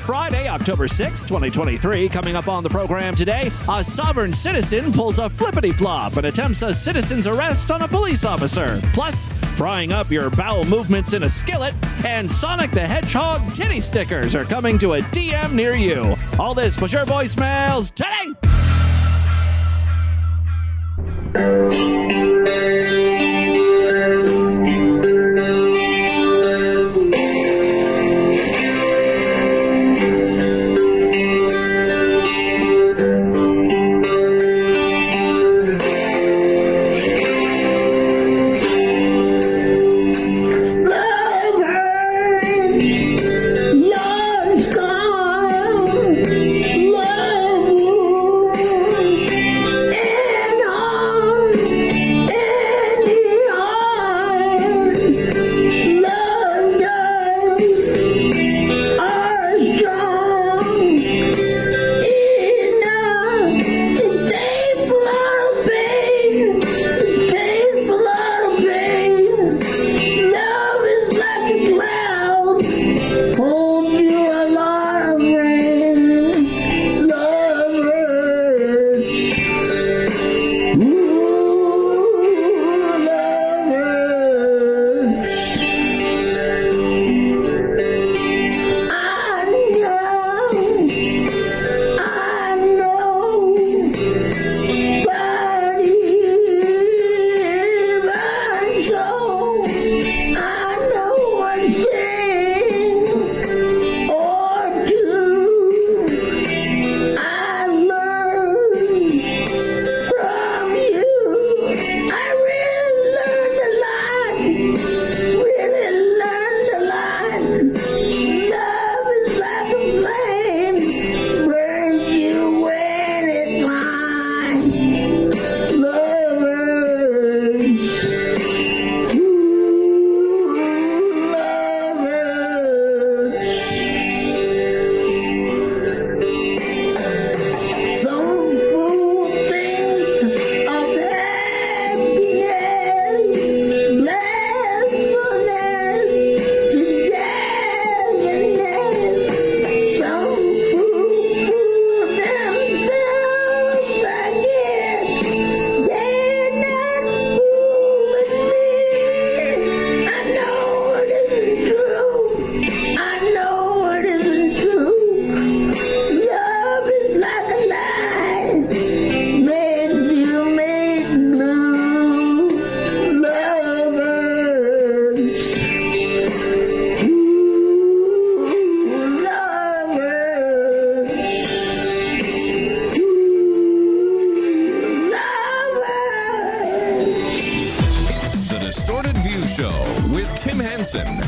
Friday, October 6, 2023. Coming up on the program today, a sovereign citizen pulls a flippity-flop and attempts a citizen's arrest on a police officer. Plus, frying up your bowel movements in a skillet, and Sonic the Hedgehog titty stickers are coming to a DM near you. All this plus your voicemails today.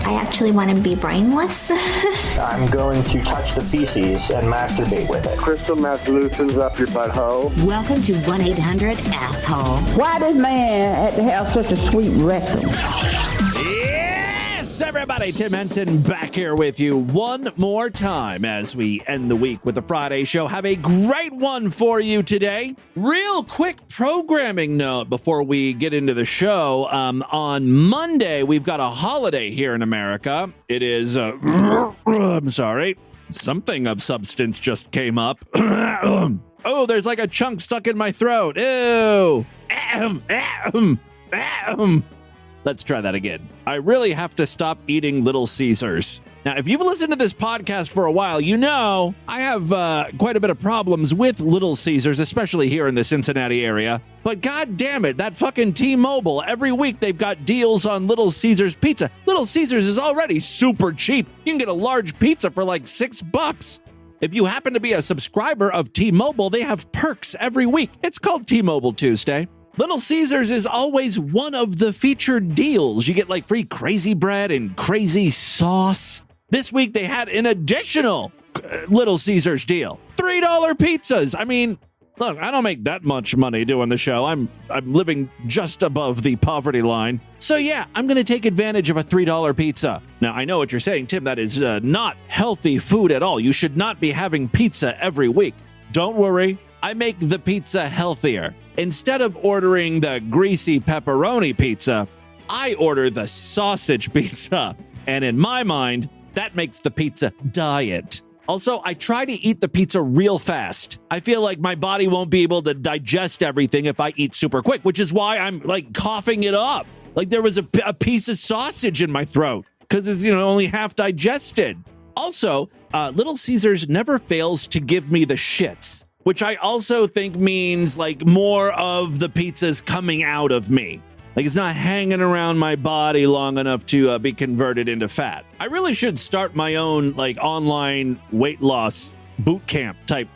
I actually want to be brainless. I'm going to touch the feces and masturbate with it. Crystal meth loosens up your butthole. Welcome to 1-800-ASSHOLE. Why does man have to have such a sweet rectum? Yes, everybody. Tim Henson back here with you one more time as we end the week with the Friday show. Have a great one for you today. Real quick programming note before we get into the show. On Monday, we've got a holiday here in America. It is, I'm sorry, something of substance just came up. Oh, there's like a chunk stuck in my throat. Ew. Let's try that again. I really have to stop eating Little Caesars. Now, if you've listened to this podcast for a while, you know I have quite a bit of problems with Little Caesars, especially here in the Cincinnati area. But god damn it, that fucking T-Mobile, every week they've got deals on Little Caesars pizza. Little Caesars is already super cheap. You can get a large pizza for like $6. If you happen to be a subscriber of T-Mobile, they have perks every week. It's called T-Mobile Tuesday. Little Caesars is always one of the featured deals. You get like free crazy bread and crazy sauce. This week they had an additional Little Caesars deal. $3 pizzas. I mean, look, I don't make that much money doing the show. I'm living just above the poverty line. So yeah, I'm going to take advantage of a $3 pizza. Now, I know what you're saying, Tim. That is not healthy food at all. You should not be having pizza every week. Don't worry. I make the pizza healthier. Instead of ordering the greasy pepperoni pizza, I order the sausage pizza. And in my mind, that makes the pizza diet. Also, I try to eat the pizza real fast. I feel like my body won't be able to digest everything if I eat super quick, which is why I'm like coughing it up. Like there was a piece of sausage in my throat because it's, only half digested. Also, Little Caesars never fails to give me the shits, which I also think means like more of the pizza's coming out of me. Like it's not hanging around my body long enough to be converted into fat. I really should start my own like online weight loss boot camp type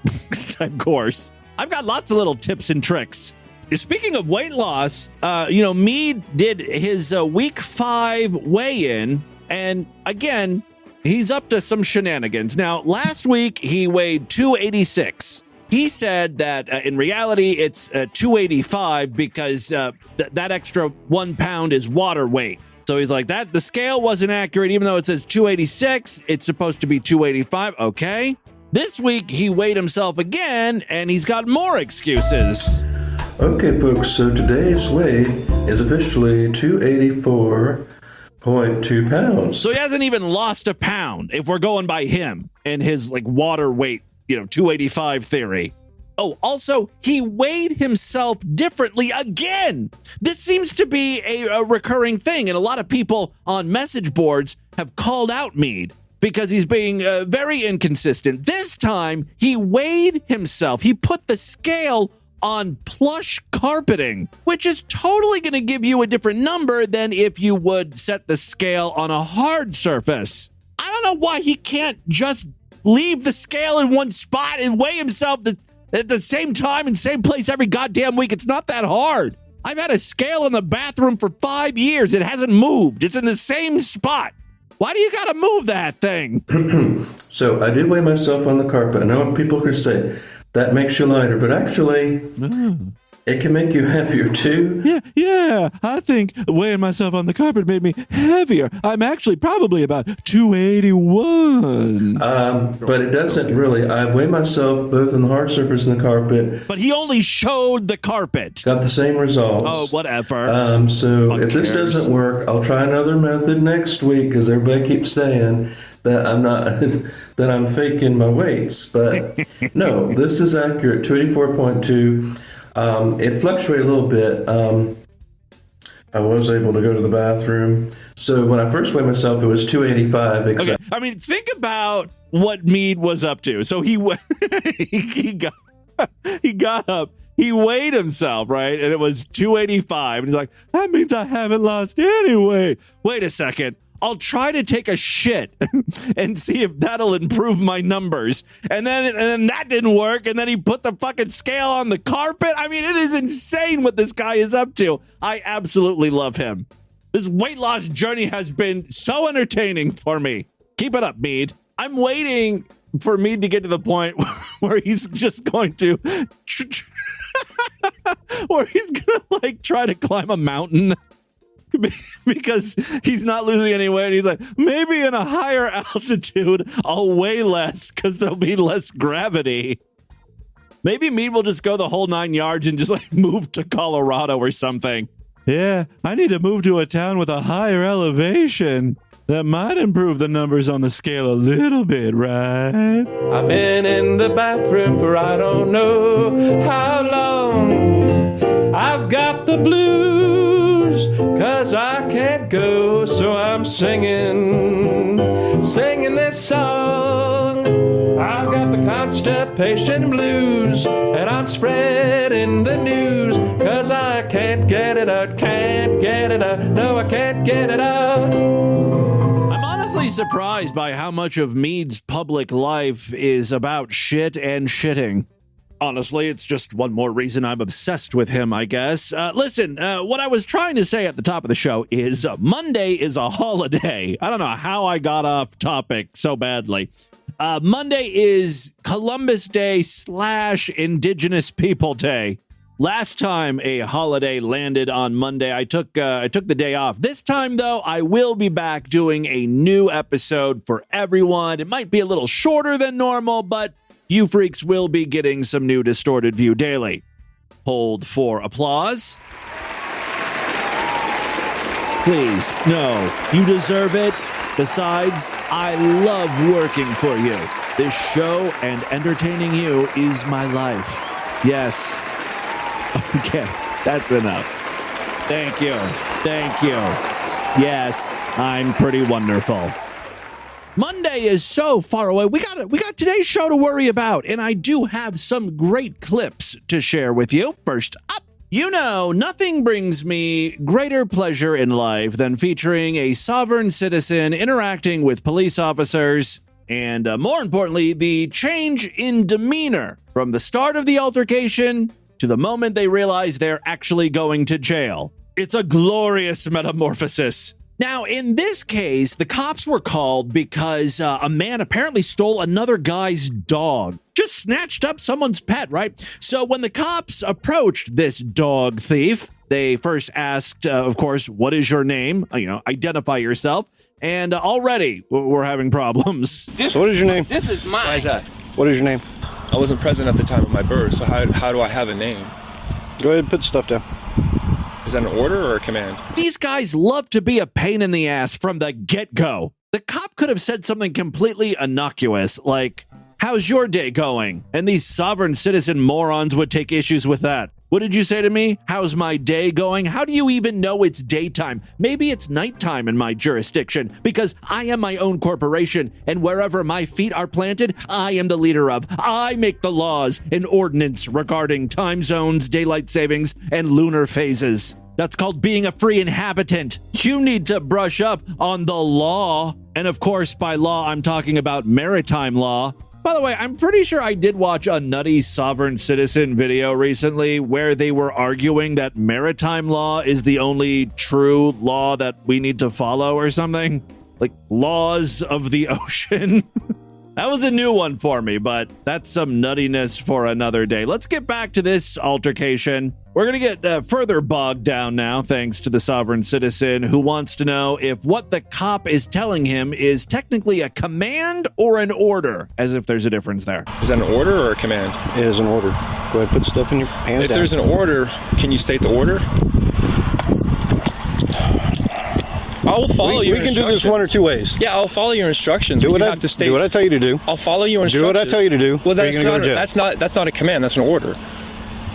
course. I've got lots of little tips and tricks. Speaking of weight loss, Mead did his week 5 weigh-in, and again, he's up to some shenanigans. Now, last week he weighed 286. He said that in reality, it's 285 because that extra 1 pound is water weight. So he's like, that the scale wasn't accurate. Even though it says 286, it's supposed to be 285. Okay. This week, he weighed himself again, and he's got more excuses. Okay, folks, so today's weight is officially 284.2 pounds. So he hasn't even lost a pound if we're going by him and his like water weight. 285 theory. Oh, also, he weighed himself differently again. This seems to be a recurring thing, and a lot of people on message boards have called out Mead because he's being very inconsistent. This time, he weighed himself. He put the scale on plush carpeting, which is totally going to give you a different number than if you would set the scale on a hard surface. I don't know why he can't just leave the scale in one spot and weigh himself at the same time and same place every goddamn week. It's not that hard. I've had a scale in the bathroom for 5 years. It hasn't moved. It's in the same spot. Why do you got to move that thing? So I did weigh myself on the carpet. I know people could say that makes you lighter, but actually, it can make you heavier too. Yeah. I think weighing myself on the carpet made me heavier. I'm actually probably about 281. But it doesn't really. I weigh myself both on the hard surface and the carpet. But he only showed the carpet. Got the same results. Oh, whatever. So if this doesn't work, I'll try another method next week because everybody keeps saying that I'm not that I'm faking my weights. But no, this is accurate. 284.2. It fluctuated a little bit. I was able to go to the bathroom. So when I first weighed myself, it was 285. Okay. I mean, think about what Mead was up to. So he got up. He weighed himself, right? And it was 285. And he's like, that means I haven't lost any weight. Wait a second. I'll try to take a shit and see if that'll improve my numbers. And then that didn't work. And then he put the fucking scale on the carpet. I mean, it is insane what this guy is up to. I absolutely love him. This weight loss journey has been so entertaining for me. Keep it up, Mead. I'm waiting for Mead to get to the point where he's just going to where he's going to like try to climb a mountain. Because he's not losing any weight. He's like, maybe in a higher altitude, I'll weigh less because there'll be less gravity. Maybe Mead will just go the whole 9 yards and just like move to Colorado or something. Yeah, I need to move to a town with a higher elevation. That might improve the numbers on the scale a little bit, right? I've been in the bathroom for I don't know how long. I've got the blues, 'cause I can't go, so I'm singing this song. I've got the constipation blues, and I'm spreading the news, 'cause I can't get it out, no, I can't get it out. I'm honestly surprised by how much of Mead's public life is about shit and shitting. Honestly, it's just one more reason I'm obsessed with him, I guess. Listen, what I was trying to say at the top of the show is Monday is a holiday. I don't know how I got off topic so badly. Monday is Columbus Day / Indigenous People Day. Last time a holiday landed on Monday, I took the day off. This time, though, I will be back doing a new episode for everyone. It might be a little shorter than normal, but you freaks will be getting some new Distorted View daily. Hold for applause. Please, no, you deserve it. Besides, I love working for you. This show and entertaining you is my life. Yes. Okay, that's enough. Thank you. Thank you. Yes, I'm pretty wonderful. Monday is so far away. We got today's show to worry about, and I do have some great clips to share with you. First up, you know, nothing brings me greater pleasure in life than featuring a sovereign citizen interacting with police officers, and more importantly, the change in demeanor from the start of the altercation to the moment they realize they're actually going to jail. It's a glorious metamorphosis. Now, in this case, the cops were called because a man apparently stole another guy's dog. Just snatched up someone's pet, right? So when the cops approached this dog thief, they first asked, of course, what is your name? Identify yourself. And already we're having problems. So what is your name? This is mine. Why is that? What is your name? I wasn't present at the time of my birth, so how do I have a name? Go ahead and put stuff down. Is that an order or a command? These guys love to be a pain in the ass from the get-go. The cop could have said something completely innocuous, like, how's your day going? And these sovereign citizen morons would take issues with that. What did you say to me? How's my day going? How do you even know it's daytime? Maybe it's nighttime in my jurisdiction, because I am my own corporation, and wherever my feet are planted, I am the leader of. I make the laws and ordinance regarding time zones, daylight savings, and lunar phases. That's called being a free inhabitant. You need to brush up on the law. And of course, by law, I'm talking about maritime law. By the way, I'm pretty sure I did watch a nutty sovereign citizen video recently where they were arguing that maritime law is the only true law that we need to follow or something. Like laws of the ocean. That was a new one for me, but that's some nuttiness for another day. Let's get back to this altercation. We're going to get further bogged down now, thanks to the sovereign citizen who wants to know if what the cop is telling him is technically a command or an order, as if there's a difference there. Is that an order or a command? It is an order. Go ahead, put stuff in your hands. If there's an order, can you state the order? I will follow your instructions. We can do this one or two ways. Yeah, I'll follow your instructions. Do what I tell you to do. I'll follow your instructions. Do what I tell you to do. Well, that's not a command. That's an order.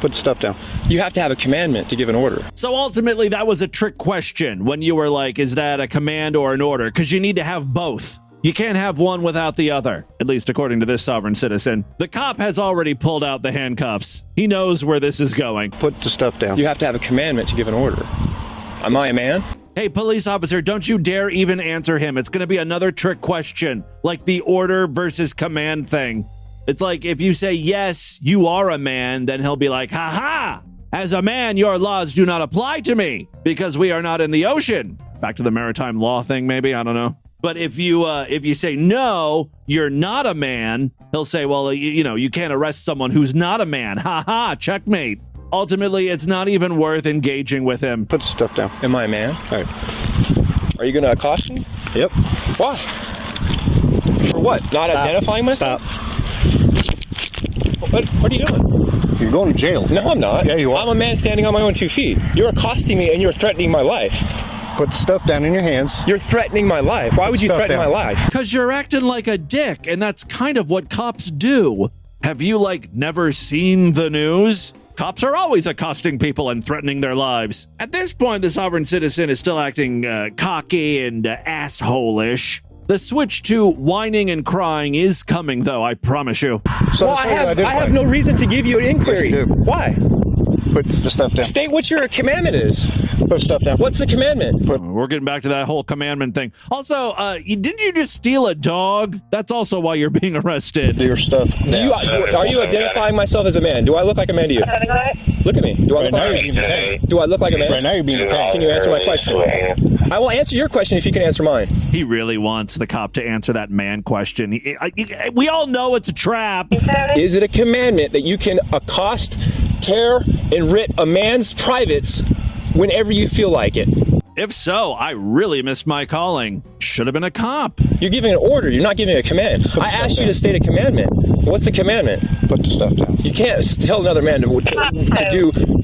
Put the stuff down. You have to have a commandment to give an order. So ultimately, that was a trick question when you were like, is that a command or an order? Because you need to have both. You can't have one without the other, at least according to this sovereign citizen. The cop has already pulled out the handcuffs. He knows where this is going. Put the stuff down. You have to have a commandment to give an order. Am I a man? Hey, police officer, don't you dare even answer him. It's going to be another trick question, like the order versus command thing. It's like if you say, yes, you are a man, then he'll be like, ha-ha! As a man, your laws do not apply to me because we are not in the ocean. Back to the maritime law thing, maybe? I don't know. But if you say, no, you're not a man, he'll say, well, you can't arrest someone who's not a man. Ha-ha, checkmate. Ultimately, it's not even worth engaging with him. Put the stuff down. Am I a man? All right. Are you going to accost me? Yep. Why? For what? Not identifying myself? What are you doing? You're going to jail. No, I'm not. Yeah, you are. I'm a man standing on my own 2 feet. You're accosting me and you're threatening my life. Put the stuff down in your hands. You're threatening my life. Why would you threaten my life? Because you're acting like a dick, and that's kind of what cops do. Have you, never seen the news? Cops are always accosting people and threatening their lives. At this point, the sovereign citizen is still acting cocky and asshole-ish. The switch to whining and crying is coming, though, I promise you. So well, I have no reason to give you an inquiry. Yes, you do. Why? Put the stuff down. State what your commandment is. Put stuff down. What's the commandment? We're getting back to that whole commandment thing. Also, didn't you just steal a dog? That's also why you're being arrested. Do your stuff. Are you identifying myself as a man? Do I look like a man to you? Look at me. Do I look like a man? Do I look like a man? Right now you're being attacked. Can you answer my question? I will answer your question if you can answer mine. He really wants the cop to answer that man question. We all know it's a trap. Is it a commandment that you can accost, tear, and rip a man's privates whenever you feel like it? If so, I really missed my calling. Should have been a cop. You're giving an order. You're not giving a command. I asked you to state a commandment. What's the commandment? Put the stuff down. You can't tell another man to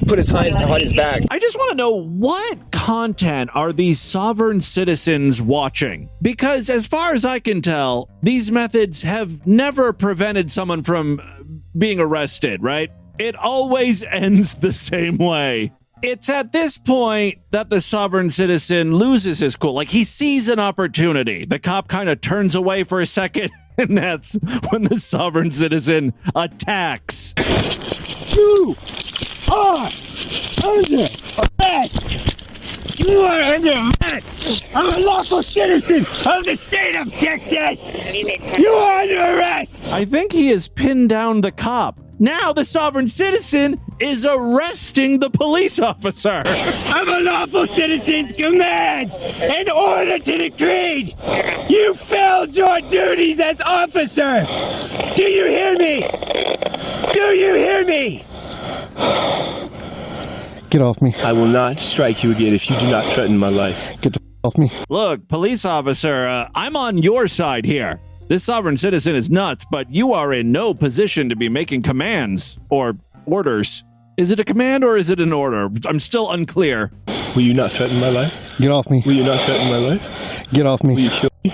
put his hands behind his back. I just want to know what content are these sovereign citizens watching? Because as far as I can tell, these methods have never prevented someone from being arrested, right? It always ends the same way. It's at this point that the sovereign citizen loses his cool. Like, he sees an opportunity. The cop kind of turns away for a second, and that's when the sovereign citizen attacks. You are under arrest! You are under arrest! I'm a lawful citizen of the state of Texas! You are under arrest! I think he has pinned down the cop. Now the sovereign citizen is arresting the police officer. I'm a lawful citizen's command and order to the creed. You failed your duties as officer. Do you hear me? Do you hear me? Get off me. I will not strike you again if you do not threaten my life. Get the off me. Look, police officer, I'm on your side here. This sovereign citizen is nuts, but you are in no position to be making commands or orders. Is it a command or is it an order? I'm still unclear. Will you not threaten my life? Get off me. Will you not threaten my life? Get off me. Will you kill me?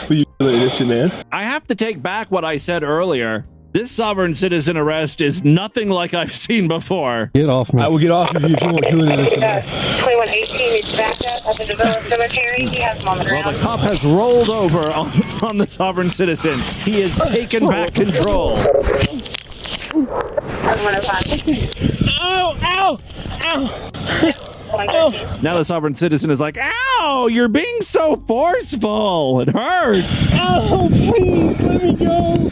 Will you kill an innocent man? I have to take back what I said earlier. This sovereign citizen arrest is nothing like I've seen before. Get off me. I will get off of you if you won't kill an innocent man. 2118 is backed up at the Developed Cemetery. He has him on the ground. Well, the cop has rolled over on the sovereign citizen. He has taken back control. Ow! Ow! Ow! Now the sovereign citizen is like, ow, you're being so forceful. It hurts. Ow, please, let me go.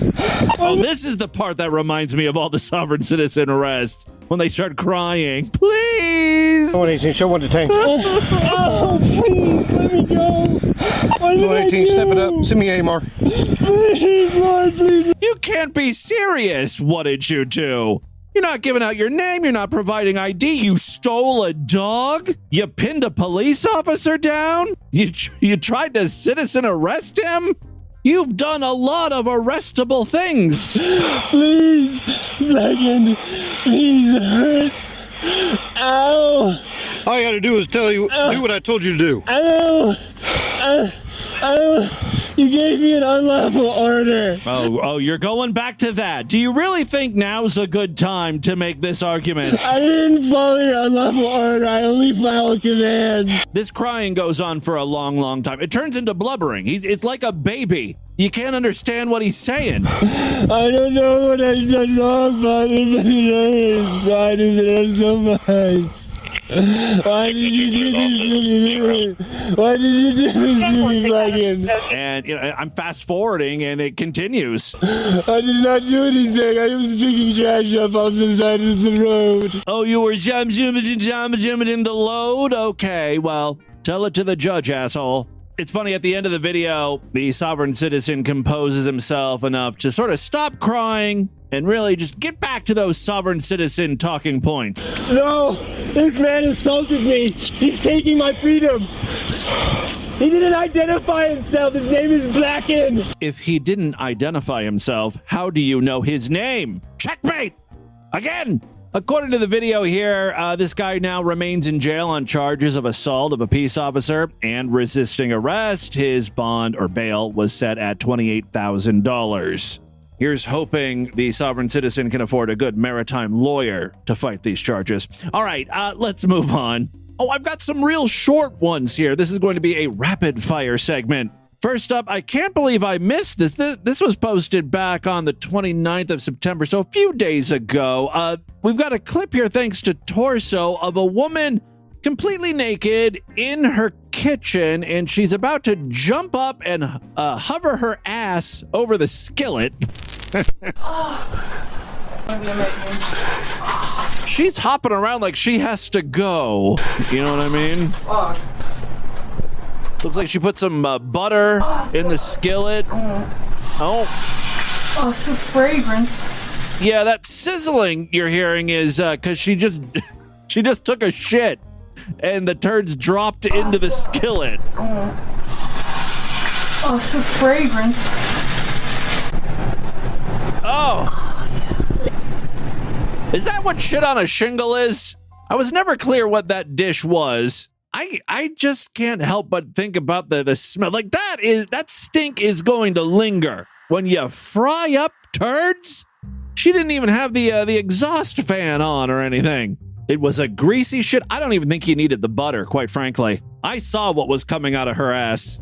Oh, this is the part that reminds me of all the sovereign citizen arrests. When they start crying, please. 118, show 1 to tank. Oh, please, let me go. 118, step it up. Send me AMR. Please, Lord, please. You can't be serious. What did you do? You're not giving out your name. You're not providing ID. You stole a dog. You pinned a police officer down. You tried to citizen arrest him. You've done a lot of arrestable things. Please, Megan, please, it hurts. Ow. All you gotta do is do what I told you to do. Ow. You gave me an unlawful order. Oh, you're going back to that. Do you really think now's a good time to make this argument? I didn't follow your unlawful order. I only followed commands. This crying goes on for a long, long time. It turns into blubbering. It's like a baby. You can't understand what he's saying. I don't know what I've done wrong, but it hurts. Why does it hurt so much? Why did you do this to me? Why did you do this to me, Megan? And I'm fast forwarding, and it continues. I did not do anything. I was picking trash up off the side of the road. Oh, you were jumping in the load? Okay, well, tell it to the judge, asshole. It's funny, at the end of the video, the sovereign citizen composes himself enough to sort of stop crying and really just get back to those sovereign citizen talking points. No, this man assaulted me. He's taking my freedom. He didn't identify himself. His name is Blacken. If he didn't identify himself, how do you know his name? Checkmate! Again! According to the video here, this guy now remains in jail on charges of assault of a peace officer and resisting arrest. His bond or bail was set at $28,000. Here's hoping the sovereign citizen can afford a good maritime lawyer to fight these charges. All right, let's move on. Oh, I've got some real short ones here. This is going to be a rapid fire segment. First up, I can't believe I missed this. This was posted back on the 29th of September, so a few days ago. We've got a clip here, thanks to Torso, of a woman completely naked in her kitchen, and she's about to jump up and hover her ass over the skillet. She's hopping around like she has to go. You know what I mean? Looks like she put some butter in the skillet. Oh, so fragrant. Yeah, that sizzling you're hearing is because she just took a shit and the turds dropped into the skillet. Oh, so fragrant. Oh. Is that what shit on a shingle is? I was never clear what that dish was. I just can't help but think about the smell. Like that stink is going to linger when you fry up turds. She didn't even have the exhaust fan on or anything. It was a greasy shit. I don't even think he needed the butter, quite frankly. I saw what was coming out of her ass.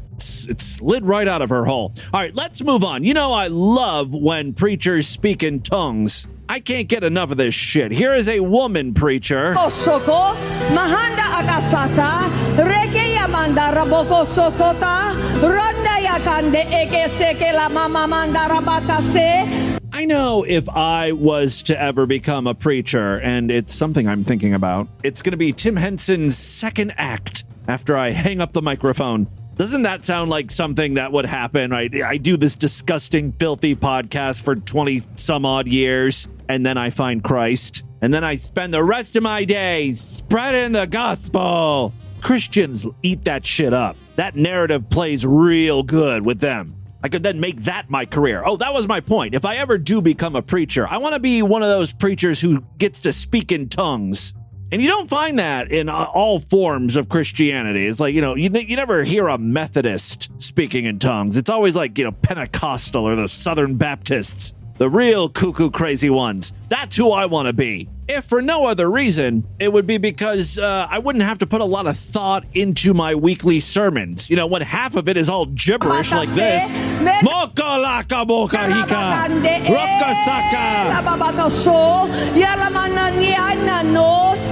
It slid right out of her hole. All right, let's move on. You know, I love when preachers speak in tongues. I can't get enough of this shit. Here is a woman preacher. Soko, mahanda akasata, reke yamanda raboko sokota, ronda yakande eke seke la mama manda rabakase. I know if I was to ever become a preacher, and it's something I'm thinking about, it's going to be Tim Henson's second act after I hang up the microphone. Doesn't that sound like something that would happen? I do this disgusting, filthy podcast for 20 some odd years, and then I find Christ, and then I spend the rest of my days spreading the gospel. Christians eat that shit up. That narrative plays real good with them. I could then make that my career. Oh, that was my point. If I ever do become a preacher, I want to be one of those preachers who gets to speak in tongues. And you don't find that in all forms of Christianity. It's like, you never hear a Methodist speaking in tongues. It's always like, Pentecostal or the Southern Baptists, the real cuckoo crazy ones. That's who I want to be. If for no other reason, it would be because I wouldn't have to put a lot of thought into my weekly sermons. When half of it is all gibberish like this. Moka laka boka hika.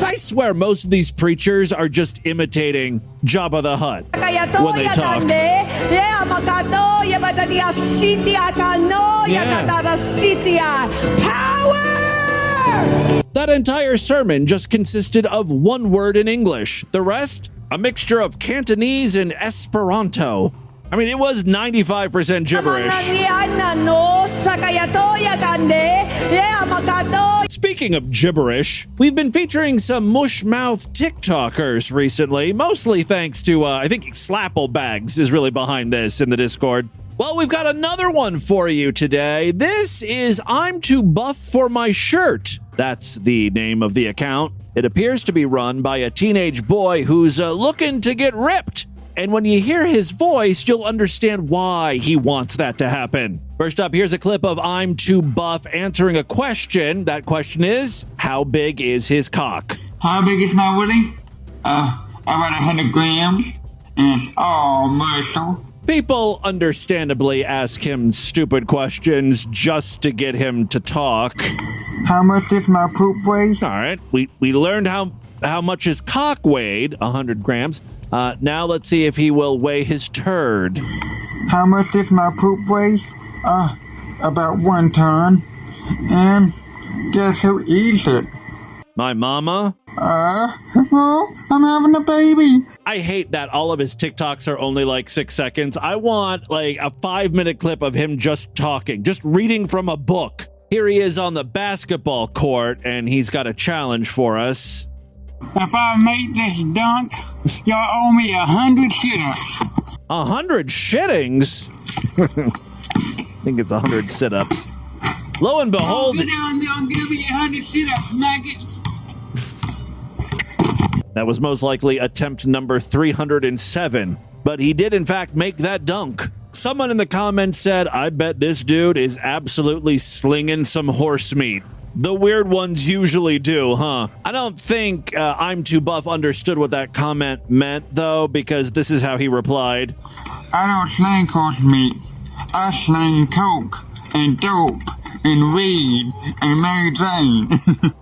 I swear most of these preachers are just imitating Jabba the Hutt when they talk. Power! That entire sermon just consisted of one word in English. The rest, a mixture of Cantonese and Esperanto. I mean, it was 95% gibberish. Speaking of gibberish, we've been featuring some mush-mouth TikTokers recently, mostly thanks to, I think Slapplebags is really behind this in the Discord. Well, we've got another one for you today. This is I'm Too Buff for My Shirt. That's the name of the account. It appears to be run by a teenage boy who's looking to get ripped. And when you hear his voice, you'll understand why he wants that to happen. First up, here's a clip of I'm Too Buff answering a question. That question is, how big is his cock? How big is my willy? About 100 grams. And it's all muscle. People understandably ask him stupid questions just to get him to talk. How much does my poop weigh? All right, we learned how much his cock weighed, 100 grams. Now let's see if he will weigh his turd. How much does my poop weigh? About 1 ton. And guess who eats it? My mama? Well, I'm having a baby. I hate that all of his TikToks are only like 6 seconds. I want like a 5-minute clip of him just talking, just reading from a book. Here he is on the basketball court, and he's got a challenge for us. If I make this dunk, y'all owe me 100 sit-ups. 100 shittings? I think it's 100 sit-ups. Lo and behold... I'll give me 100 sit-ups, maggots. That was most likely attempt number 307, but he did in fact make that dunk. Someone in the comments said, I bet this dude is absolutely slinging some horse meat. The weird ones usually do, huh? I don't think I'm Too Buff understood what that comment meant, though, because this is how he replied. I don't slang horse meat. I slang coke and dope and weed and Mary Jane.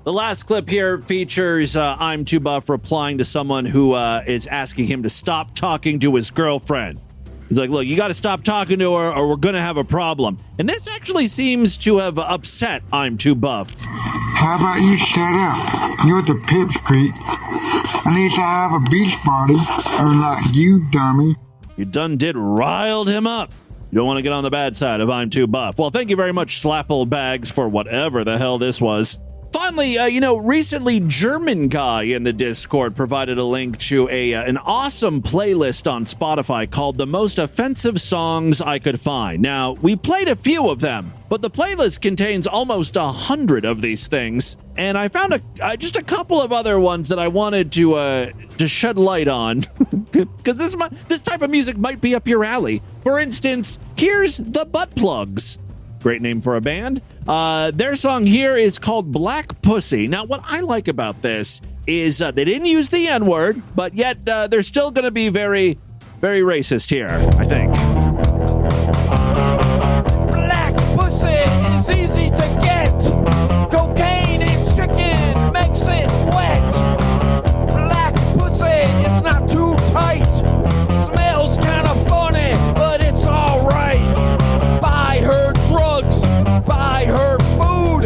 The last clip here features I'm Too Buff replying to someone who is asking him to stop talking to his girlfriend. He's like, look, you got to stop talking to her or we're going to have a problem. And this actually seems to have upset I'm Too Buff. How about you shut up? You're the pipsqueak. At least I have a beach party, unlike you, dummy. You done did riled him up. You don't want to get on the bad side of I'm Too Buff. Well, thank you very much, Slapplebags, for whatever the hell this was. Finally, recently German guy in the Discord provided a link to an awesome playlist on Spotify called The Most Offensive Songs I Could Find. Now, we played a few of them, but the playlist contains almost 100 of these things. And I found just a couple of other ones that I wanted to shed light on, because this type of music might be up your alley. For instance, here's the Butt Plugs. Great name for a band. Their song here is called Black Pussy. Now, what I like about this is they didn't use the N-word, but yet they're still going to be very, very racist here, I think. Black pussy is easy to get. Cocaine and chicken makes it wet. Black pussy is not too tight. Smells kind of funny, but it's all right. Buy her drugs, buy her food.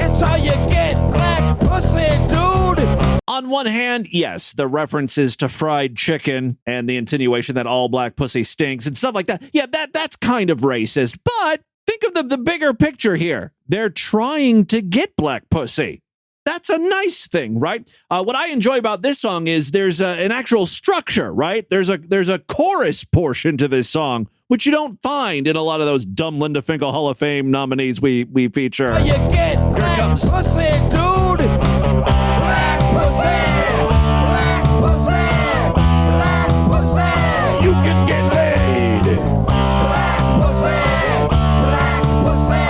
It's how you get black pussy, dude. On one hand, yes, the references to fried chicken and the insinuation that all black pussy stinks and stuff like that. Yeah, that's kind of racist. But think of the bigger picture here. They're trying to get black pussy. That's a nice thing, right? What I enjoy about this song is there's an actual structure, right? There's a chorus portion to this song, which you don't find in a lot of those dumb Linda Finkel Hall of Fame nominees we feature. You get Here it comes. pussy, dude. Black pussy, black pussy, black pussy. You can get laid. Black pussy, black pussy,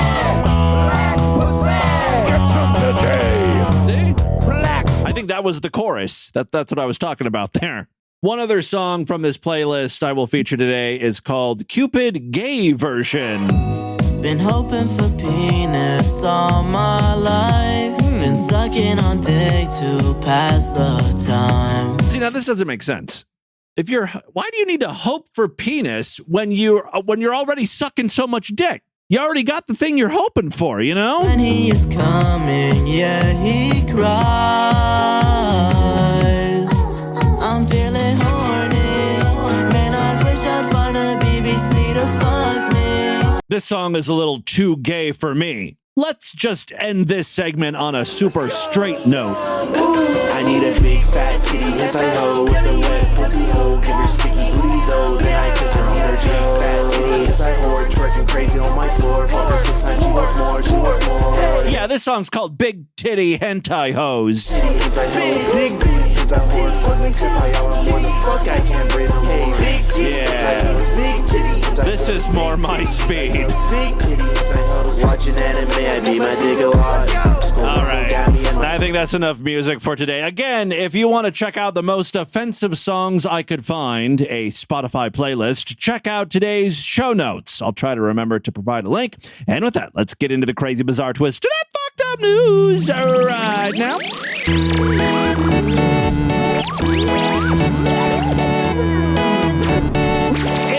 black pussy. Get some today. See? Black. I think that was the chorus. That's what I was talking about there. One other song from this playlist I will feature today is called Cupid Gay Version. Been hoping for penis all my life. Been sucking on dick to pass the time. See, now this doesn't make sense. Why do you need to hope for penis when you're already sucking so much dick? You already got the thing you're hoping for, you know? When he is coming, yeah, he cries. I'm feeling horny. Man, I wish I'd find a BBC to fuck me. This song is a little too gay for me. Let's just end this segment on a super straight note. I need a big fat titty anti-ho with a wet pussy hoe. Give her sticky booty though. Then I kiss her on her cheek. Fat titty anti-ho, twerking crazy on my floor. Fuck her 6 times, she wants more, she wants more. Yeah, this song's called Big Titty Hentai Hose. Titty anti-ho, big booty anti-ho. Fuck me, senpai, all I'm one. Fuck, I can't breathe. Hey, big titty anti-hose, big titty anti-hose. This is more my speed. Big titty anti-hose. Watching anime, I beat my dick a lot. All right. I think that's enough music for today. Again, if you want to check out the most offensive songs I could find, a Spotify playlist, check out today's show notes. I'll try to remember to provide a link. And with that, let's get into the crazy, bizarre twist to that fucked up news right now.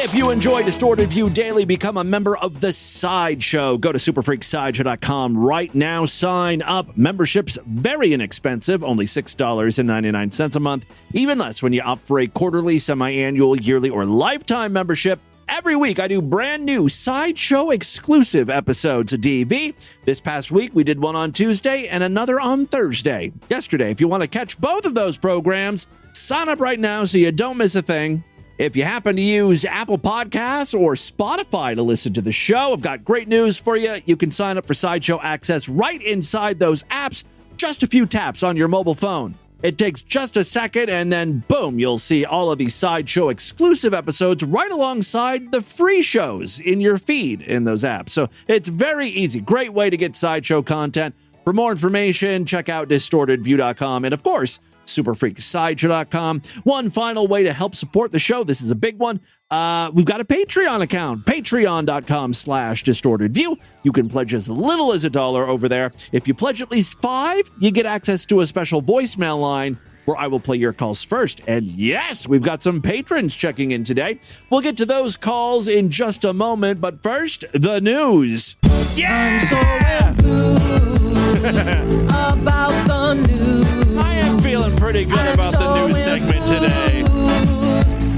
If you enjoy Distorted View Daily, become a member of the Sideshow. Go to superfreaksideshow.com right now. Sign up. Membership's very inexpensive, only $6.99 a month. Even less when you opt for a quarterly, semi-annual, yearly, or lifetime membership. Every week, I do brand new Sideshow exclusive episodes of DV. This past week, we did one on Tuesday and another on Thursday. Yesterday, if you want to catch both of those programs, sign up right now so you don't miss a thing. If you happen to use Apple Podcasts or Spotify to listen to the show, I've got great news for you. You can sign up for Sideshow Access right inside those apps, just a few taps on your mobile phone. It takes just a second, and then boom, you'll see all of these Sideshow exclusive episodes right alongside the free shows in your feed in those apps. So it's very easy. Great way to get Sideshow content. For more information, check out distortedview.com. And of course, superfreaksideshow.com. One final way to help support the show. This is a big one. We've got a Patreon account, patreon.com/distortedview. You can pledge as little as $1 over there. If you pledge at least $5, you get access to a special voicemail line where I will play your calls first. And yes, we've got some patrons checking in today. We'll get to those calls in just a moment, but first, the news. Yeah! About the news. I am feeling pretty good about the news segment today.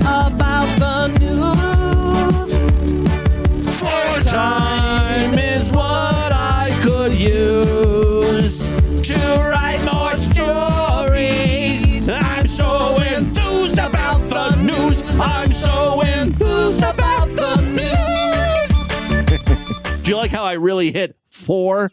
About the news. For time is what I could use to really hit 4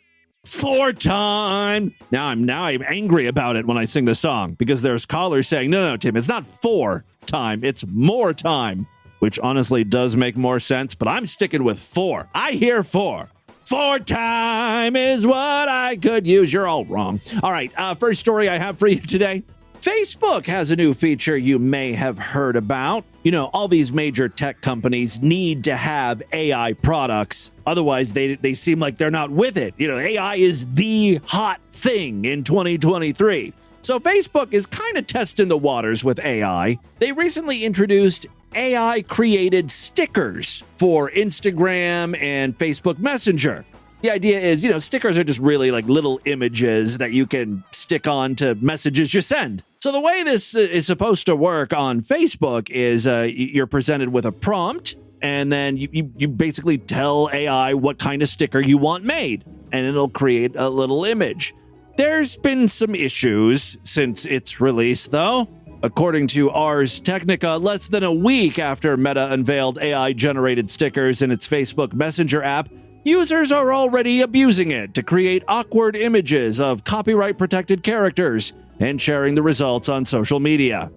time. Now I'm angry about it when I sing the song because there's callers saying, no, Tim, it's not 4 time, it's more time, which honestly does make more sense, but I'm sticking with 4. I hear 4. 4 time is what I could use. You're all wrong. All right, first story I have for you today. Facebook has a new feature you may have heard about. You know, all these major tech companies need to have AI products. Otherwise, they seem like they're not with it. You know, AI is the hot thing in 2023. So Facebook is kind of testing the waters with AI. They recently introduced AI-created stickers for Instagram and Facebook Messenger. The idea is, you know, stickers are just really like little images that you can stick on to messages you send. So the way this is supposed to work on Facebook is you're presented with a prompt, and then you basically tell AI what kind of sticker you want made, and it'll create a little image. There's been some issues since its release, though. According to Ars Technica, less than a week after Meta unveiled AI-generated stickers in its Facebook Messenger app, users are already abusing it to create awkward images of copyright-protected characters and sharing the results on social media.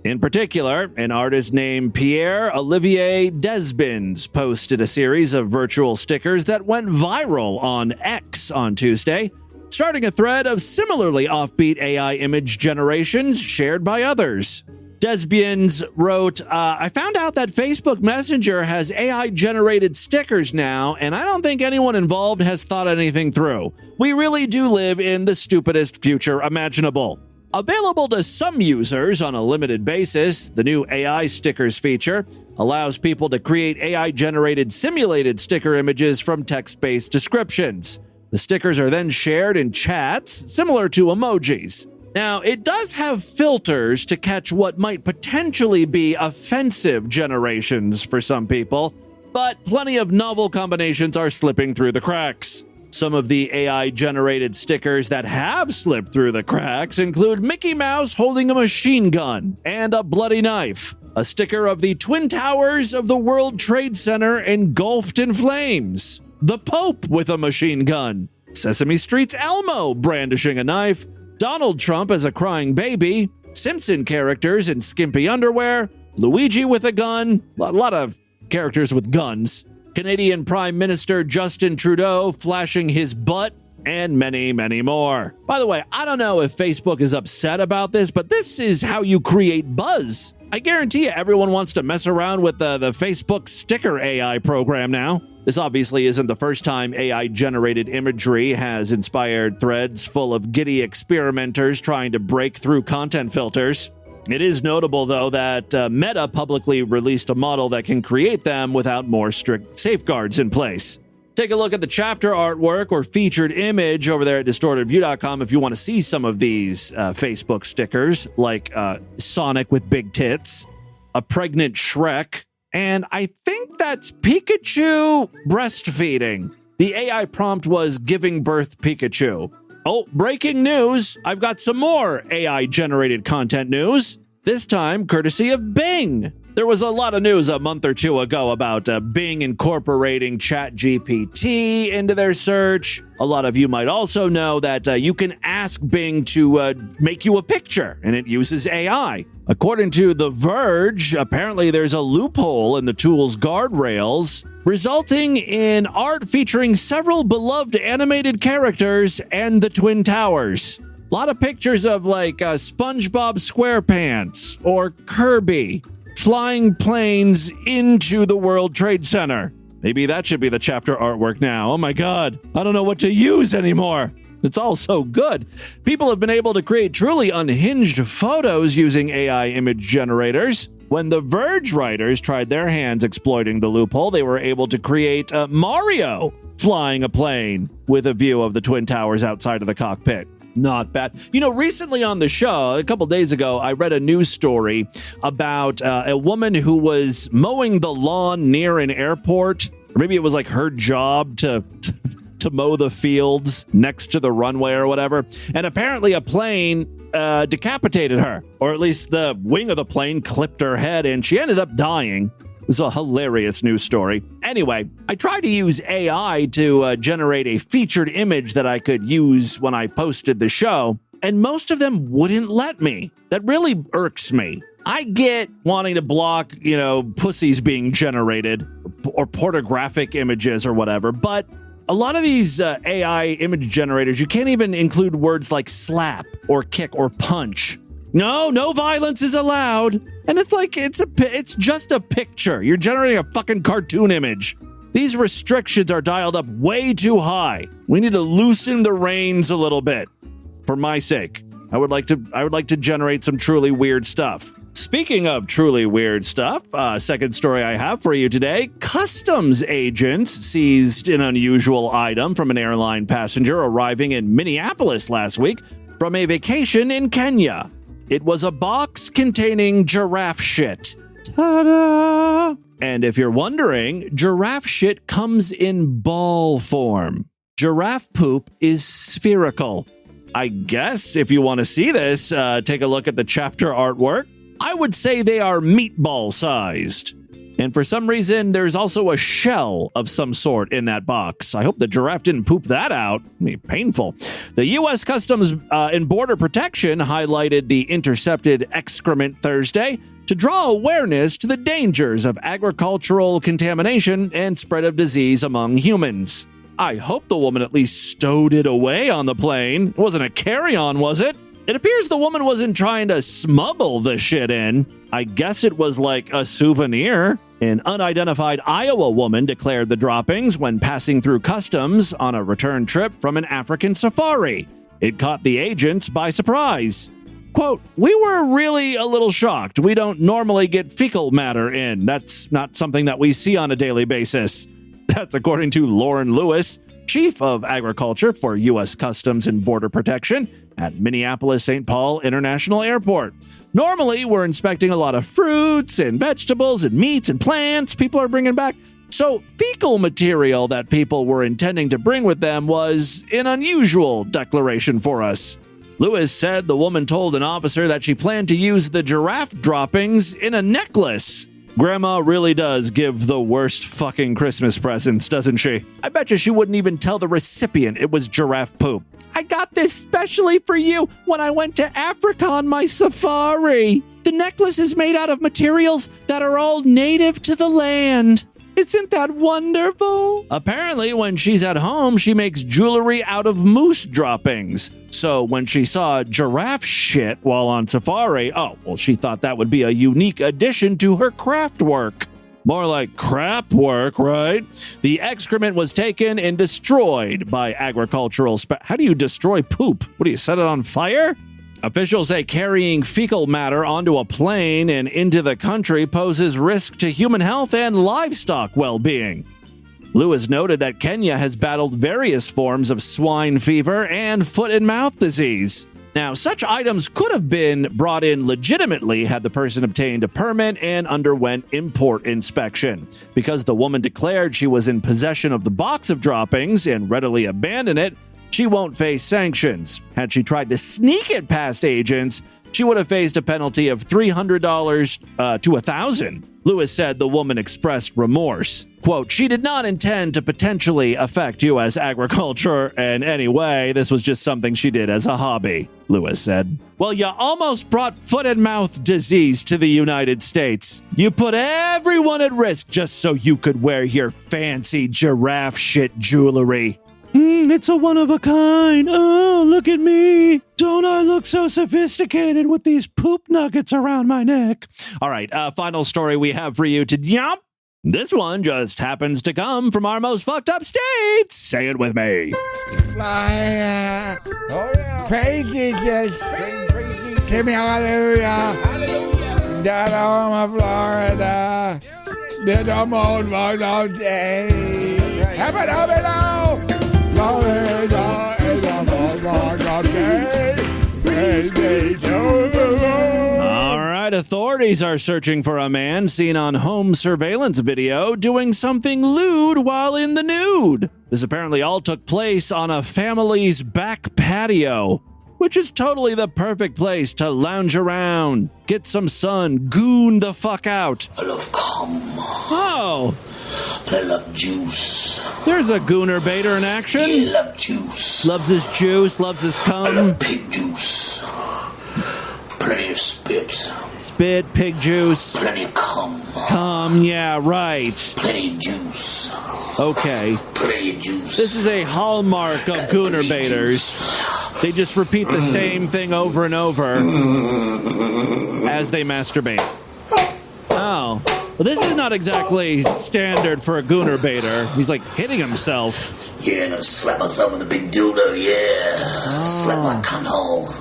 In particular, an artist named Pierre-Olivier Desbins posted a series of virtual stickers that went viral on X on Tuesday, starting a thread of similarly offbeat AI image generations shared by others. Desbins wrote, I found out that Facebook Messenger has AI-generated stickers now, and I don't think anyone involved has thought anything through. We really do live in the stupidest future imaginable. Available to some users on a limited basis, the new AI stickers feature allows people to create AI-generated simulated sticker images from text-based descriptions. The stickers are then shared in chats, similar to emojis. Now, it does have filters to catch what might potentially be offensive generations for some people, but plenty of novel combinations are slipping through the cracks. Some of the AI-generated stickers that have slipped through the cracks include Mickey Mouse holding a machine gun and a bloody knife, a sticker of the Twin Towers of the World Trade Center engulfed in flames, the Pope with a machine gun, Sesame Street's Elmo brandishing a knife, Donald Trump as a crying baby, Simpson characters in skimpy underwear, Luigi with a gun, a lot of characters with guns, Canadian Prime Minister Justin Trudeau flashing his butt, and many, many more. By the way, I don't know if Facebook is upset about this, but this is how you create buzz. I guarantee you everyone wants to mess around with the Facebook sticker AI program now. This obviously isn't the first time AI-generated imagery has inspired threads full of giddy experimenters trying to break through content filters. It is notable, though, that Meta publicly released a model that can create them without more strict safeguards in place. Take a look at the chapter artwork or featured image over there at distortedview.com if you want to see some of these Facebook stickers, like Sonic with big tits, a pregnant Shrek, and I think that's Pikachu breastfeeding. The AI prompt was giving birth Pikachu. Oh, breaking news. I've got some more AI-generated content news, this time courtesy of Bing. There was a lot of news a month or two ago about Bing incorporating ChatGPT into their search. A lot of you might also know that you can ask Bing to make you a picture, and it uses AI. According to The Verge, apparently there's a loophole in the tool's guardrails, resulting in art featuring several beloved animated characters and the Twin Towers. A lot of pictures of like SpongeBob SquarePants or Kirby flying planes into the World Trade Center. Maybe that should be the chapter artwork now. Oh my God, I don't know what to use anymore. It's all so good. People have been able to create truly unhinged photos using AI image generators. When the Verge writers tried their hands exploiting the loophole, they were able to create Mario flying a plane with a view of the Twin Towers outside of the cockpit. Not bad. You know, recently on the show, a couple days ago, I read a news story about a woman who was mowing the lawn near an airport. Or maybe it was like her job to mow the fields next to the runway or whatever. And apparently a plane decapitated her, or at least the wing of the plane clipped her head and she ended up dying. was a hilarious news story. Anyway, I tried to use AI to generate a featured image that I could use when I posted the show, and most of them wouldn't let me. That really irks me. I get wanting to block, pussies being generated or pornographic images or whatever, but a lot of these AI image generators, you can't even include words like slap or kick or punch. No violence is allowed. And it's like, it's just a picture. You're generating a fucking cartoon image. These restrictions are dialed up way too high. We need to loosen the reins a little bit. For my sake, I would like to generate some truly weird stuff. Speaking of truly weird stuff, second story I have for you today. Customs agents seized an unusual item from an airline passenger arriving in Minneapolis last week from a vacation in Kenya. It was a box containing giraffe shit. Ta-da! And if you're wondering, giraffe shit comes in ball form. Giraffe poop is spherical. I guess if you want to see this, take a look at the chapter artwork. I would say they are meatball sized. And for some reason, there's also a shell of some sort in that box. I hope the giraffe didn't poop that out. I mean, painful. The U.S. Customs and Border Protection highlighted the intercepted excrement Thursday to draw awareness to the dangers of agricultural contamination and spread of disease among humans. I hope the woman at least stowed it away on the plane. It wasn't a carry-on, was it? It appears the woman wasn't trying to smuggle the shit in. I guess it was like a souvenir. An unidentified Iowa woman declared the droppings when passing through customs on a return trip from an African safari. It caught the agents by surprise. Quote, "We were really a little shocked. We don't normally get fecal matter in. That's not something that we see on a daily basis." That's according to Lauren Lewis, Chief of Agriculture for U.S. Customs and Border Protection at Minneapolis-St. Paul International Airport. Normally, we're inspecting a lot of fruits and vegetables and meats and plants people are bringing back. So fecal material that people were intending to bring with them was an unusual declaration for us. Lewis said the woman told an officer that she planned to use the giraffe droppings in a necklace. Grandma really does give the worst fucking Christmas presents, doesn't she? I bet you she wouldn't even tell the recipient it was giraffe poop. "I got this specially for you when I went to Africa on my safari. The necklace is made out of materials that are all native to the land. Isn't that wonderful?" Apparently, when she's at home, she makes jewelry out of moose droppings. So when she saw giraffe shit while on safari, she thought that would be a unique addition to her craft work. More like crap work, right? The excrement was taken and destroyed by agricultural How do you destroy poop? What do you set it on fire? Officials say carrying fecal matter onto a plane and into the country poses risk to human health and livestock well-being. Lewis noted that Kenya has battled various forms of swine fever and foot and mouth disease. Now, such items could have been brought in legitimately had the person obtained a permit and underwent import inspection. Because the woman declared she was in possession of the box of droppings and readily abandoned it, she won't face sanctions. Had she tried to sneak it past agents, she would have faced a penalty of $300 to $1,000. Lewis said the woman expressed remorse. Quote, "She did not intend to potentially affect U.S. agriculture in any way. This was just something she did as a hobby," Lewis said. Well, you almost brought foot and mouth disease to the United States. You put everyone at risk just so you could wear your fancy giraffe shit jewelry. It's a one of a kind. Oh, look at me. Don't I look so sophisticated with these poop nuggets around my neck? All right, final story we have for you today. This one just happens to come from our most fucked up state. Say it with me. Praise Jesus. Give me hallelujah. Down on Florida. Did a moon all day. Heaven, heaven, Florida is a Florida day. Praise be to the Lord. All right, authorities are searching for a man seen on home surveillance video doing something lewd while in the nude. This apparently all took place on a family's back patio. which is totally the perfect place to lounge around, get some sun, goon the fuck out. I love cum. Oh. I love juice. There's a gooner baiter in action. Yeah, I love juice. Loves his juice, loves his cum. I love pig juice. Plenty of spit. Spit, pig juice. Plenty of cum. Cum, yeah, right. Plenty of juice. Okay. Plenty of juice. This is a hallmark of gooner baiters. They just repeat the same thing over and over as they masturbate. Oh. Well, this is not exactly standard for a gooner baiter. He's like hitting himself. Yeah, I'm gonna slap myself with a big dildo, yeah. Slap my cunt hole.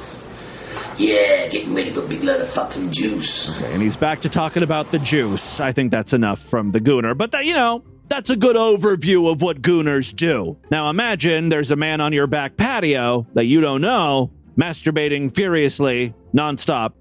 Yeah, getting ready for a big load of fucking juice. Okay, and he's back to talking about the juice. I think that's enough from the gooner. But, that's a good overview of what gooners do. Now imagine there's a man on your back patio that you don't know masturbating furiously, nonstop,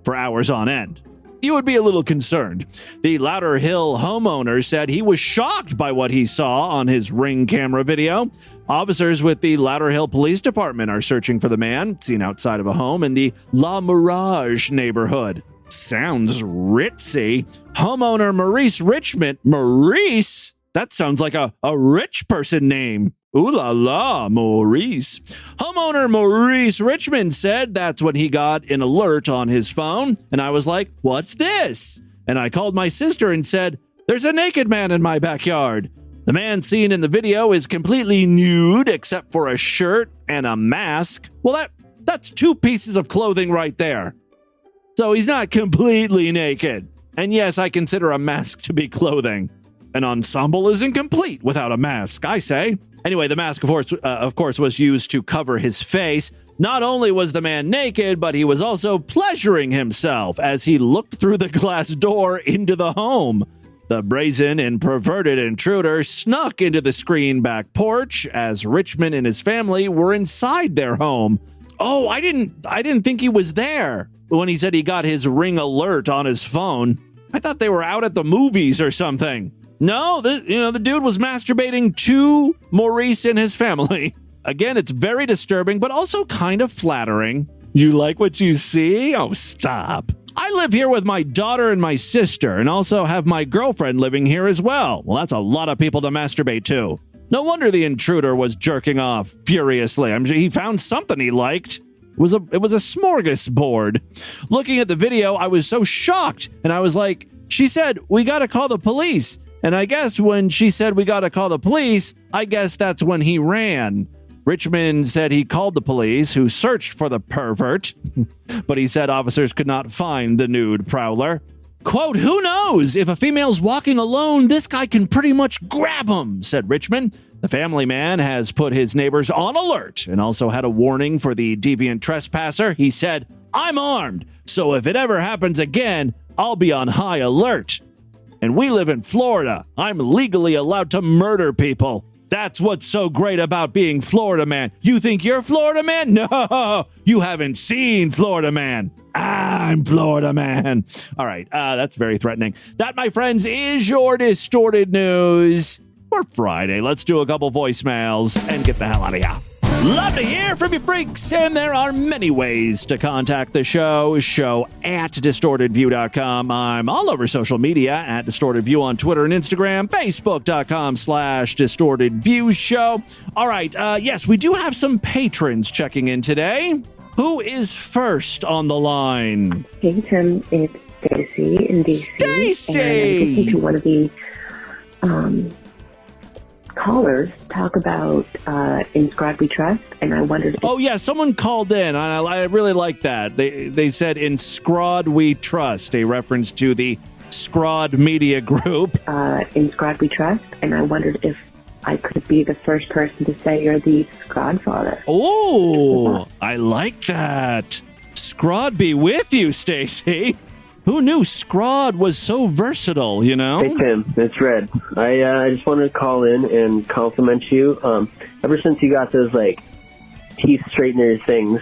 for hours on end. You would be a little concerned. The Louder Hill homeowner said he was shocked by what he saw on his Ring camera video. Officers with the Louder Hill Police Department are searching for the man seen outside of a home in the La Mirage neighborhood. Sounds ritzy. Homeowner Maurice Richmond. Maurice? That sounds like a rich person name. Ooh la la, Maurice. Homeowner Maurice Richmond said that's when he got an alert on his phone, and I was like, what's this? And I called my sister and said, there's a naked man in my backyard. The man seen in the video is completely nude except for a shirt and a mask. Well, that's 2 pieces of clothing right there. So he's not completely naked. And yes, I consider a mask to be clothing. An ensemble isn't complete without a mask, I say. Anyway, the mask, of course, was used to cover his face. Not only was the man naked, but he was also pleasuring himself as he looked through the glass door into the home. The brazen and perverted intruder snuck into the screen back porch as Richmond and his family were inside their home. Oh, I didn't think he was there when he said he got his Ring alert on his phone. I thought they were out at the movies or something. No, the dude was masturbating to Maurice and his family. Again, it's very disturbing, but also kind of flattering. You like what you see? Oh, stop. I live here with my daughter and my sister, and also have my girlfriend living here as well. Well, that's a lot of people to masturbate to. No wonder the intruder was jerking off furiously. I'm sure he found something he liked. It was a smorgasbord. Looking at the video, I was so shocked, and I was like, she said, we got to call the police. And I guess when she said we got to call the police, I guess that's when he ran. Richmond said he called the police, who searched for the pervert, but he said officers could not find the nude prowler. Quote, who knows? If a female's walking alone, this guy can pretty much grab him, said Richmond. The family man has put his neighbors on alert and also had a warning for the deviant trespasser. He said, I'm armed, so if it ever happens again, I'll be on high alert. And we live in Florida. I'm legally allowed to murder people. That's what's so great about being Florida man. You think you're Florida man? No, you haven't seen Florida man. I'm Florida man. All right, that's very threatening. That, my friends, is your Distorted News for Friday. Let's do a couple voicemails and get the hell out of here. Love to hear from you freaks, and there are many ways to contact the show at distortedview.com. I'm all over social media at distortedview on Twitter and Instagram, facebook.com/distortedviewshow. All right, yes, we do have some patrons checking in today. Who is first on the line? Hey, Tim, it's Stacy in DC. Stacy! And I'm listening to one of the callers talk about In God We Trust, and I wondered if... Oh, yeah, someone called in, and I really like that. They said, in Scrod We Trust, a reference to the Scrod Media Group. In God We Trust, and I wondered if I could be the first person to say you're the Scrod father. Oh, I like that. Scrod be with you, Stacy. Who knew Scrod was so versatile, you know? Hey, Tim, it's Red. I just wanted to call in and compliment you. Ever since you got those, teeth straightener things,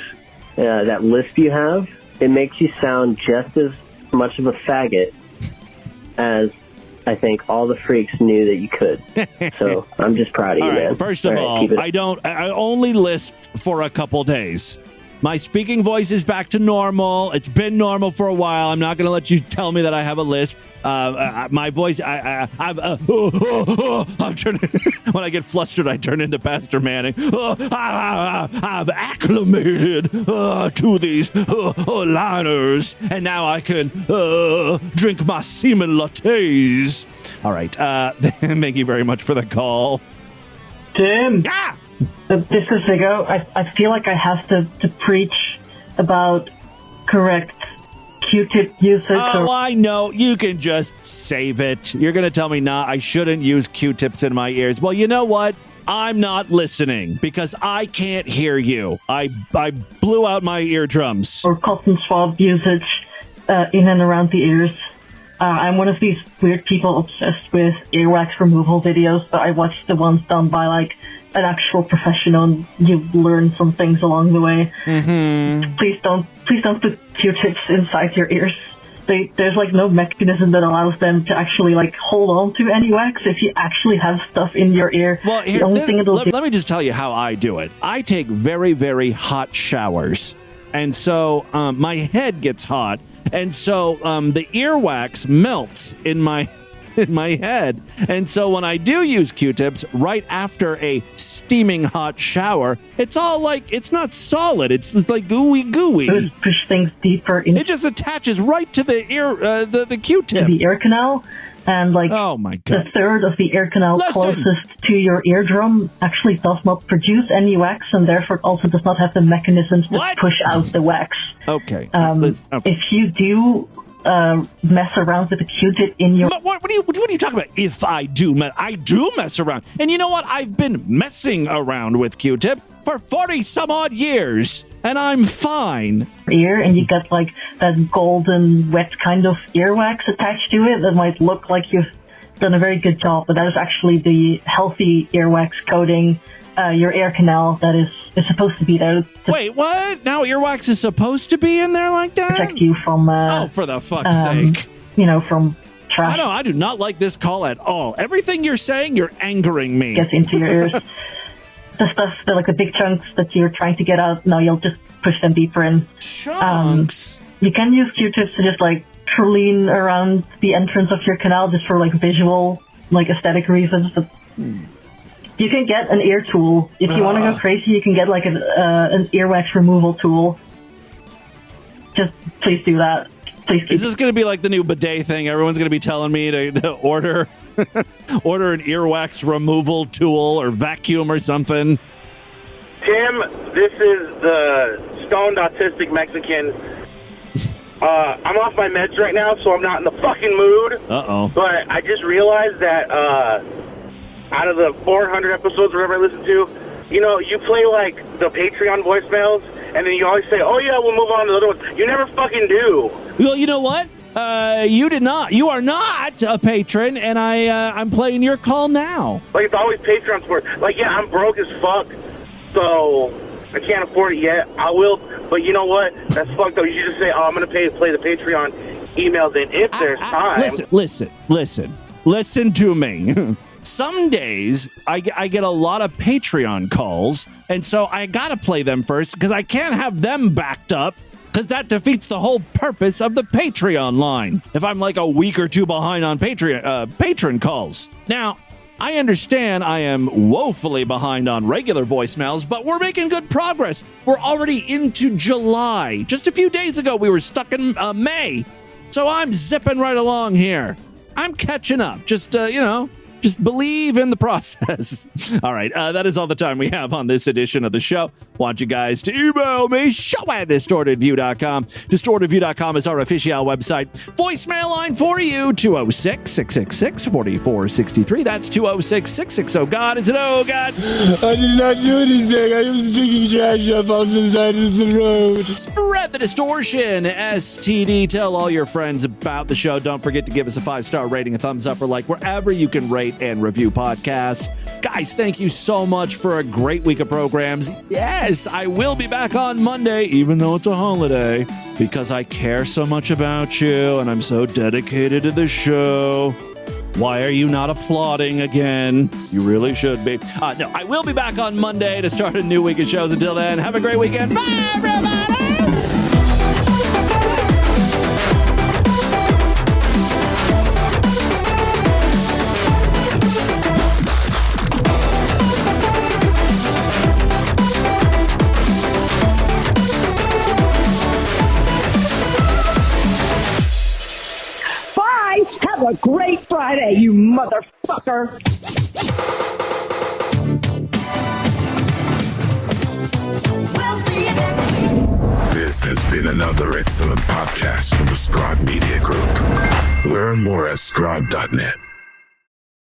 that lisp you have, it makes you sound just as much of a faggot as I think all the freaks knew that you could. So I'm just proud of you, man. First of all, I only lisped for a couple days. My speaking voice is back to normal. It's been normal for a while. I'm not going to let you tell me that I have a lisp. My voice, I'm turning, when I get flustered, I turn into Pastor Manning. I've acclimated to these liners, and now I can drink my semen lattes. All right. Thank you very much for the call. Tim. Ah! This is Vigo. I feel like I have to preach about correct Q-tip usage. Oh, I know. You can just save it. You're going to tell me, nah, I shouldn't use Q-tips in my ears. Well, you know what? I'm not listening because I can't hear you. I blew out my eardrums. Or cotton swab usage in and around the ears. I'm one of these weird people obsessed with earwax removal videos, but I watch the ones done by like an actual professional, and you learn some things along the way. Mm-hmm. Please don't put Q-tips inside your ears. There's like no mechanism that allows them to actually like hold on to any wax if you actually have stuff in your ear. Well, here, let me just tell you how I do it. I take very, very hot showers. And so my head gets hot. And so the earwax melts in my head. And so when I do use Q-tips right after a steaming hot shower, it's all like, it's not solid. It's like gooey. Just push things deeper in. It just attaches right to the ear, the Q-tip. To the ear canal. And like, oh my God, the third of the ear canal closest to your eardrum actually does not produce any wax, and therefore also does not have the mechanisms to push out the wax. Okay. If you do mess around with a Q-tip in your... What are you talking about? If I do mess around. And you know what? I've been messing around with Q-tips for 40 some odd years, and I'm fine. Ear, and you get like that golden wet kind of earwax attached to it that might look like you've done a very good job, but that is actually the healthy earwax coating your ear canal that is supposed to be there. Wait, what? Now earwax is supposed to be in there like that? Protect you from... oh, for the fuck's sake. You know, from trash. I do not like this call at all. Everything you're saying, you're angering me. Gets into your ears. The stuff, like the big chunks that you're trying to get out, no, you'll just push them deeper in. Chunks? You can use Q-tips to just like lean around the entrance of your canal just for like visual, like aesthetic reasons. But you can get an ear tool. If you want to go crazy, you can get like an earwax removal tool. Just please do that. Please. Is this going to be like the new bidet thing? Everyone's going to be telling me to order an earwax removal tool or vacuum or something. Tim, this is the stoned autistic Mexican. I'm off my meds right now, so I'm not in the fucking mood. Uh-oh. But I just realized that out of the 400 episodes or whatever I listen to, you know, you play like the Patreon voicemails, and then you always say, oh yeah, we'll move on to the other ones. You never fucking do. Well, you know what? You did not. You are not a patron, and I'm playing your call now. Like, it's always Patreon support. Like, yeah, I'm broke as fuck, so I can't afford it yet. I will, but you know what? That's fucked up. You should just say, oh, I'm going to play the Patreon email then if there's time. Listen to me. Some days I get a lot of Patreon calls, and so I got to play them first because I can't have them backed up, because that defeats the whole purpose of the Patreon line if I'm like a week or two behind on patron calls. Now, I understand I am woefully behind on regular voicemails, but we're making good progress. We're already into July. Just a few days ago, we were stuck in May. So I'm zipping right along here. I'm catching up. Just believe in the process. All right, that is all the time we have on this edition of the show. Want you guys to email me, show@distortedview.com. Distortedview.com is our official website. Voicemail line for you, 206-666-4463. That's 206-660-GOD. It's an oh God. I did not do anything. I was digging trash up off the side of the road. Spread the distortion, STD. Tell all your friends about the show. Don't forget to give us a 5-star rating, a thumbs up, or like wherever you can rate and review podcasts. Guys, thank you so much for a great week of programs. Yes, I will be back on Monday, even though it's a holiday, because I care so much about you and I'm so dedicated to the show. Why are you not applauding again? You really should be. No, I will be back on Monday to start a new week of shows. Until then, have a great weekend. Bye, everybody! Bye! Have a great Friday, you motherfucker! This has been another excellent podcast from the Scribe Media Group. Learn more at scribe.net.